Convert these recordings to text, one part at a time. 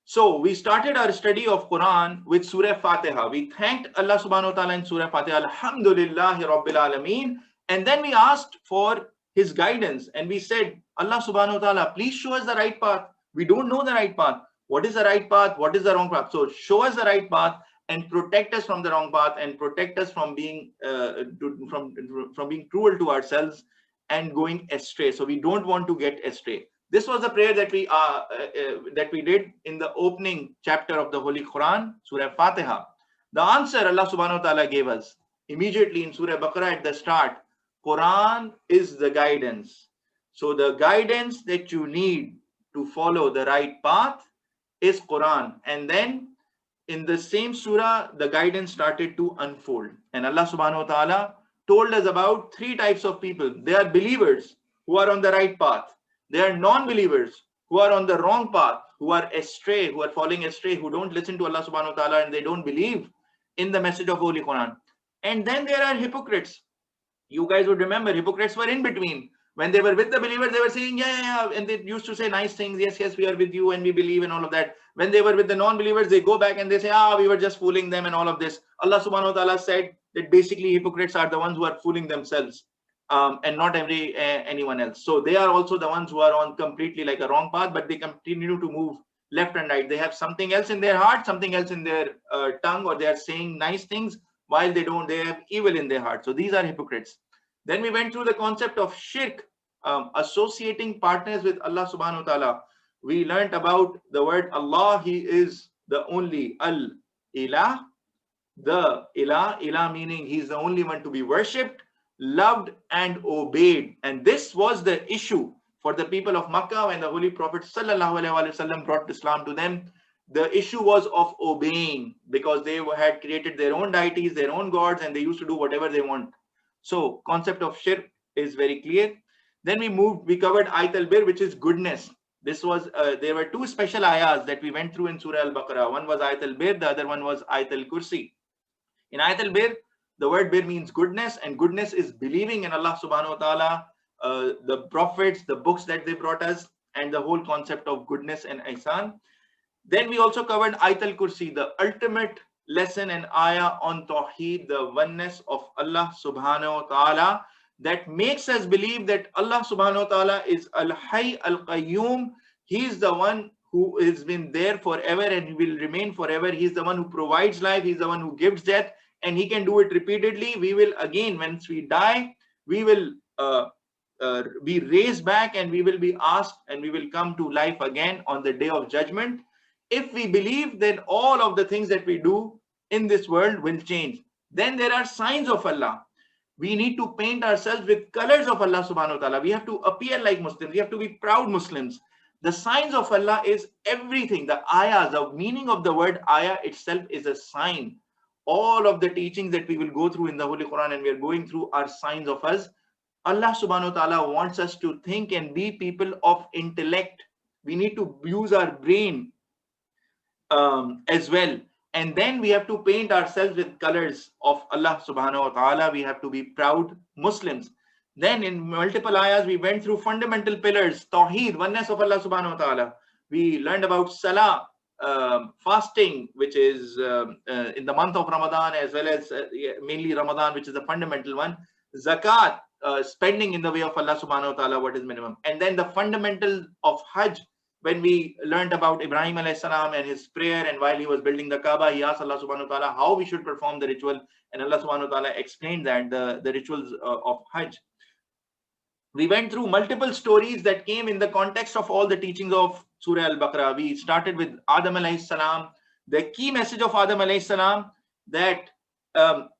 So we started our study of Quran with Surah Fatiha. We thanked Allah subhanahu wa ta'ala in Surah Fatiha, Alhamdulillahi Rabbil Alameen. And then we asked for his guidance and we said, Allah subhanahu wa ta'ala, please show us the right path. We don't know the right path. What is the right path? What is the wrong path? So show us the right path and protect us from the wrong path and protect us from being from being cruel to ourselves and going astray. So we don't want to get astray. This was the prayer that we did in the opening chapter of the Holy Quran, Surah Fatiha. The answer Allah subhanahu wa ta'ala gave us immediately in Surah Baqarah at the start. Quran is the guidance. So the guidance that you need to follow the right path is Quran. And then in the same surah, the guidance started to unfold. And Allah subhanahu wa ta'ala told us about three types of people. They are believers who are on the right path. They are non-believers who are on the wrong path, who are astray, who are falling astray, who don't listen to Allah subhanahu wa ta'ala and they don't believe in the message of Holy Quran. And then there are hypocrites. You guys would remember hypocrites were in between. When they were with the believers, they were saying, yeah. And they used to say nice things. Yes, we are with you and we believe and all of that. When they were with the non-believers, they go back and they say, we were just fooling them and all of this. Allah subhanahu wa ta'ala said that basically hypocrites are the ones who are fooling themselves. And not anyone else. So they are also the ones who are on completely like a wrong path, but they continue to move left and right. They have something else in their heart, something else in their tongue, or they are saying nice things while they have evil in their heart. So these are hypocrites. Then we went through the concept of shirk, associating partners with Allah subhanahu wa ta'ala. We learned about the word Allah. He is the only Al-Ilah, the Ilah meaning he's the only one to be worshipped, loved and obeyed. And this was the issue for the people of Makkah when the Holy Prophet ﷺ brought Islam to them. The issue was of obeying because they had created their own deities, their own gods, and they used to do whatever they want. So concept of shirk is very clear. Then we covered Ayat al-Bir, which is goodness. This was there were two special ayahs that we went through in Surah al-Baqarah. One was Ayat al-Bir, the other one was Ayat al-Kursi. In Ayat al-Bir, the word bir means goodness, and goodness is believing in Allah subhanahu wa ta'ala, the prophets, the books that they brought us, and the whole concept of goodness and ihsan. Then we also covered Ayat al-Kursi, the ultimate lesson and ayah on Tawheed, the oneness of Allah subhanahu wa ta'ala, that makes us believe that Allah subhanahu wa ta'ala is Al-Hayy Al-Qayyum. He is the one who has been there forever and he will remain forever. He is the one who provides life. He is the one who gives death. And he can do it repeatedly. We will again, once we die, we will be raised back and we will be asked and we will come to life again on the day of judgment. If we believe, then all of the things that we do in this world will change. Then there are signs of Allah. We need to paint ourselves with colors of Allah subhanahu wa ta'ala. We have to appear like Muslims. We have to be proud Muslims. The signs of Allah is everything. The ayahs, the meaning of the word ayah itself is a sign. All of the teachings that we will go through in the Holy Quran and we are going through are signs of us. Allah subhanahu wa ta'ala wants us to think and be people of intellect. We need to use our brain as well. And then we have to paint ourselves with colors of Allah subhanahu wa ta'ala. We have to be proud Muslims. Then in multiple ayahs, we went through fundamental pillars, Tawheed, oneness of Allah subhanahu wa ta'ala. We learned about Salah, fasting, which is in the month of Ramadan, as well as mainly Ramadan, which is the fundamental one. Zakat, spending in the way of Allah subhanahu wa ta'ala, what is minimum. And then the fundamental of Hajj, when we learned about Ibrahim alayhi salam and his prayer, and while he was building the Kaaba, he asked Allah subhanahu wa ta'ala how we should perform the ritual, and Allah subhanahu wa ta'ala explained that the rituals of Hajj. We went through multiple stories that came in the context of all the teachings of Surah Al-Baqarah. We started with Adam alayhi salam. The key message of Adam alayhi salam, that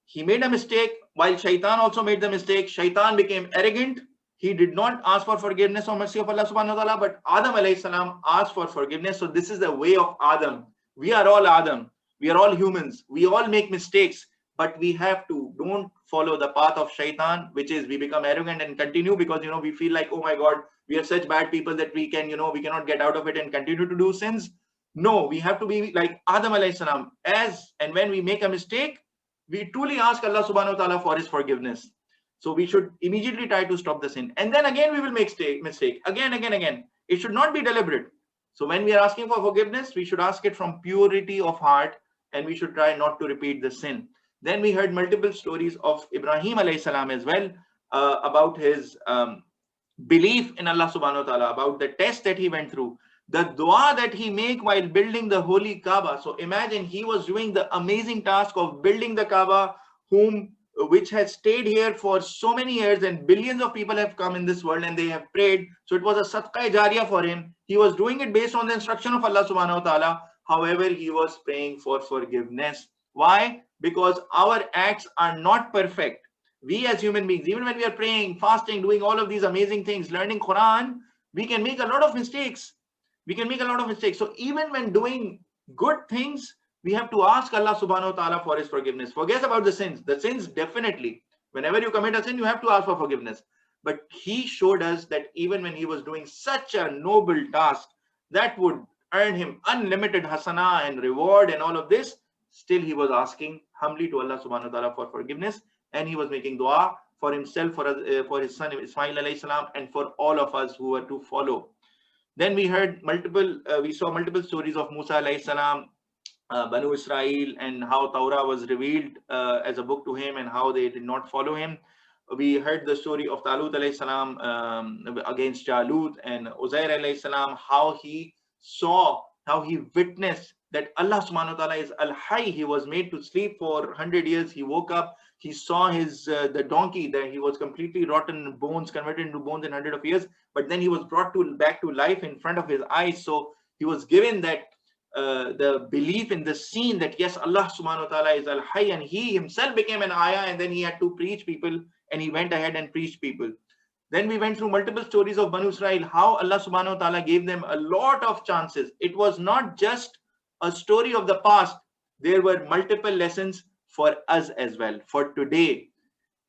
he made a mistake, while Shaitan also made the mistake. Shaitan became arrogant. He did not ask for forgiveness or mercy of Allah subhanahu wa ta'ala, but Adam alayhi salam asked for forgiveness. So this is the way of Adam. We are all Adam. We are all humans. We all make mistakes. But we have to don't follow the path of Shaitan, which is we become arrogant and continue because we feel like, oh my God, we are such bad people that we cannot get out of it and continue to do sins. No, we have to be like Adam alayhi salam. As and when we make a mistake, we truly ask Allah subhanahu wa ta'ala for his forgiveness. So we should immediately try to stop the sin. And then again we will make mistake again. It should not be deliberate. So when we are asking for forgiveness, we should ask it from purity of heart, and we should try not to repeat the sin. Then we heard multiple stories of Ibrahim alayhi salam as well, about his belief in Allah subhanahu wa ta'ala, about the test that he went through, the dua that he made while building the holy Kaaba. So imagine he was doing the amazing task of building the Kaaba, which has stayed here for so many years, and billions of people have come in this world and they have prayed. So it was a sadqa jariyah for him. He was doing it based on the instruction of Allah subhanahu wa ta'ala. However, he was praying for forgiveness. Why? Because our acts are not perfect. We as human beings, even when we are praying, fasting, doing all of these amazing things, learning Quran, we can make a lot of mistakes. So even when doing good things, we have to ask Allah subhanahu wa ta'ala for his forgiveness. Forget about the sins. The sins, definitely. Whenever you commit a sin, you have to ask for forgiveness. But he showed us that even when he was doing such a noble task that would earn him unlimited hasana and reward and all of this, still he was asking humbly to Allah subhanahu wa ta'ala for forgiveness, and he was making dua for himself, for his son Ismail alayhi salam, and for all of us who were to follow. Then we saw multiple stories of Musa alayhi salam, Banu Israel, and how Torah was revealed as a book to him and how they did not follow him. We heard the story of Talut alayhi salam against Jalut, and Uzair alayhi salam, how he witnessed that Allah subhanahu wa ta'ala is Al-Hayy. He was made to sleep for 100 years. He woke up, he saw his the donkey, that he was completely rotten bones, converted into bones in 100 of years, but then he was brought back to life in front of his eyes. So he was given that the belief in the scene that yes, Allah subhanahu wa ta'ala is Al-Hayy, and he himself became an ayah, and then he had to preach people, and he went ahead and preached people. Then we went through multiple stories of Banu Israel, how Allah subhanahu wa ta'ala gave them a lot of chances. It was not just a story of the past. There were multiple lessons for us as well. For today,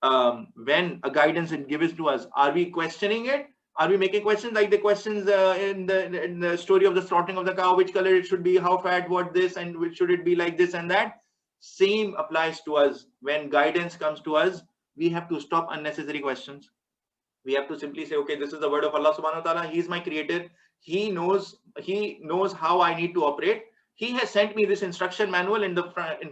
when a guidance is given to us, are we questioning it? Are we making questions like the questions in the story of the slaughtering of the cow? Which color it should be? How fat? What this? And should it be like this and that? Same applies to us. When guidance comes to us, we have to stop unnecessary questions. We have to simply say, okay, this is the word of Allah subhanahu wa ta'ala. He is my creator. He knows how I need to operate. He has sent me this instruction manual in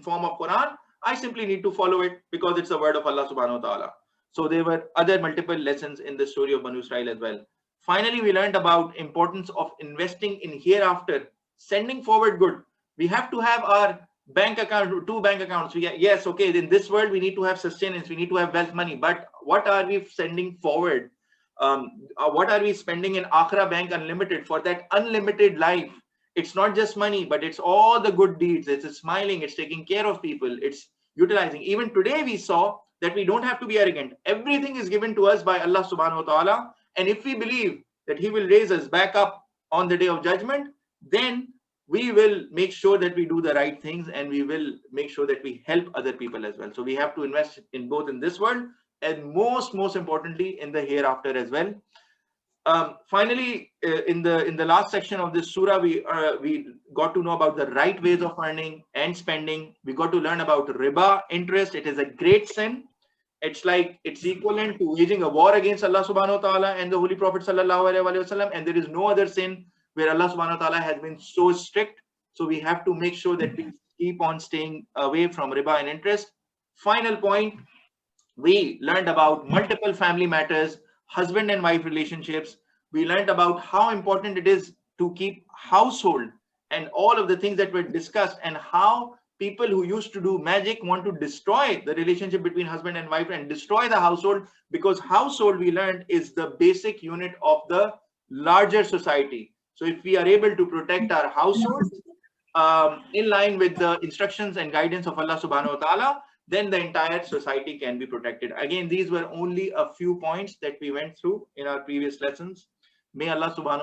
form of Quran. I simply need to follow it because it's the word of Allah subhanahu wa ta'ala. So there were other multiple lessons in the story of Banu Israel as well. Finally, we learned about importance of investing in hereafter, sending forward good. We have to have our bank account, 2 bank accounts. Yes, okay, in this world, we need to have sustenance. We need to have wealth, money. But what are we sending forward? What are we spending in Akhira Bank Unlimited for that unlimited life? It's not just money, but it's all the good deeds. It's smiling, it's taking care of people, it's utilizing. Even today we saw that we don't have to be arrogant. Everything is given to us by Allah subhanahu wa ta'ala. And if we believe that he will raise us back up on the day of judgment, then we will make sure that we do the right things, and we will make sure that we help other people as well. So we have to invest in both in this world and most importantly in the hereafter as well. Finally, in the last section of this surah, we got to know about the right ways of earning and spending. We got to learn about riba, interest. It is a great sin. It's equivalent to waging a war against Allah subhanahu wa ta'ala and the Holy Prophet sallallahu alaihi wasallam, and there is no other sin where Allah subhanahu wa ta'ala has been so strict. So we have to make sure that we keep on staying away from riba and interest. Final point, we learned about multiple family matters, husband and wife relationships. We learned about how important it is to keep household and all of the things that were discussed, and how people who used to do magic want to destroy the relationship between husband and wife and destroy the household, because household, we learned, is the basic unit of the larger society. So if we are able to protect our household in line with the instructions and guidance of Allah subhanahu wa ta'ala, then the entire society can be protected. Again, these were only a few points that we went through in our previous lessons. May Allah subhanahu